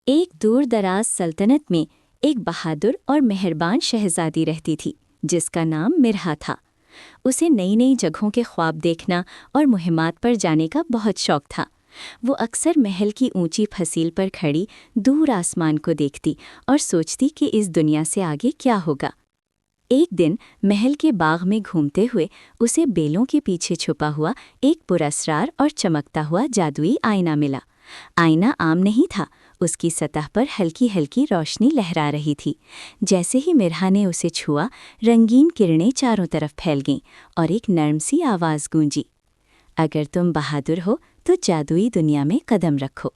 ایک دور دراز سلطنت میں ایک بہادر اور مہربان شہزادی رہتی تھی جس کا نام مرہا تھا۔ اسے نئی نئی جگہوں کے خواب دیکھنا اور مہمات پر جانے کا بہت شوق تھا۔ وہ اکثر محل کی اونچی پھسیل پر کھڑی دور آسمان کو دیکھتی اور سوچتی کہ اس دنیا سے آگے کیا ہوگا۔ ایک دن محل کے باغ میں گھومتے ہوئے اسے بیلوں کے پیچھے چھپا ہوا ایک پراسرار اور چمکتا ہوا جادوئی آئینہ ملا۔ آئینہ عام نہیں تھا، اس کی سطح پر ہلکی ہلکی روشنی لہرا رہی تھی۔ جیسے ہی مرہا نے اسے چھوا، رنگین کرنیں چاروں طرف پھیل گئیں اور ایک نرم سی آواز گونجی، اگر تم بہادر ہو تو جادوئی دنیا میں قدم رکھو۔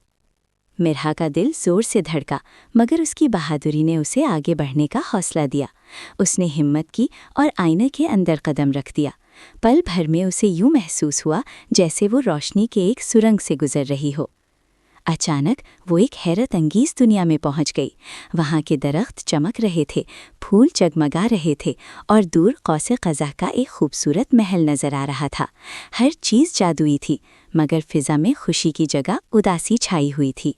مرہا کا دل زور سے دھڑکا، مگر اس کی بہادری نے اسے آگے بڑھنے کا حوصلہ دیا۔ اس نے ہمت کی اور آئینے کے اندر قدم رکھ دیا۔ پل بھر میں اسے یوں محسوس ہوا جیسے وہ روشنی کے ایک سرنگ سے گزر رہی ہو۔ اچانک وہ ایک حیرت انگیز دنیا میں پہنچ گئی۔ وہاں کے درخت چمک رہے تھے، پھول جگمگا رہے تھے اور دور قوس قزح کا ایک خوبصورت محل نظر آ رہا تھا۔ ہر چیز جادوئی تھی، مگر فضا میں خوشی کی جگہ اداسی چھائی ہوئی تھی۔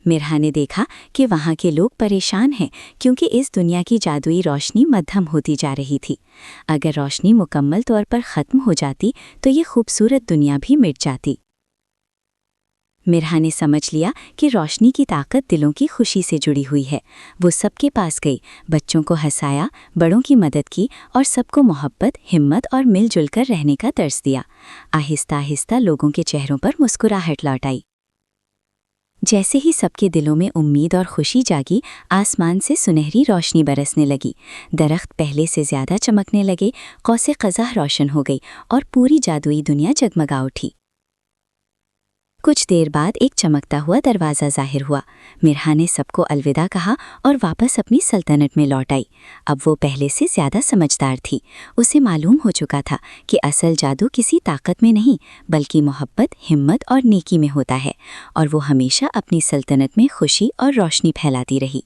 مرہا نے دیکھا کہ وہاں کے لوگ پریشان ہیں کیونکہ اس دنیا کی جادوئی روشنی مدھم ہوتی جا رہی تھی۔ اگر روشنی مکمل طور پر ختم ہو جاتی تو یہ خوبصورت دنیا بھی مٹ جاتی۔ مرہا نے سمجھ لیا کہ روشنی کی طاقت دلوں کی خوشی سے جڑی ہوئی ہے۔ وہ سب کے پاس گئی، بچوں کو ہنسایا، بڑوں کی مدد کی اور سب کو محبت، ہمت اور مل جل کر رہنے کا درس دیا۔ آہستہ آہستہ لوگوں کے چہروں پر مسکراہٹ لوٹ آئی۔ جیسے ہی سب کے دلوں میں امید اور خوشی جاگی، آسمان سے سنہری روشنی برسنے لگی، درخت پہلے سے زیادہ چمکنے لگے، قوس قزح روشن ہو گئی اور پوری جادوئی دنیا جگمگا اٹھی۔ کچھ دیر بعد ایک چمکتا ہوا دروازہ ظاہر ہوا۔ مرہا نے سب کو الوداع کہا اور واپس اپنی سلطنت میں لوٹ آئی۔ اب وہ پہلے سے زیادہ سمجھدار تھی۔ اسے معلوم ہو چکا تھا کہ اصل جادو کسی طاقت میں نہیں بلکہ محبت، ہمت اور نیکی میں ہوتا ہے، اور وہ ہمیشہ اپنی سلطنت میں خوشی اور روشنی پھیلاتی رہی۔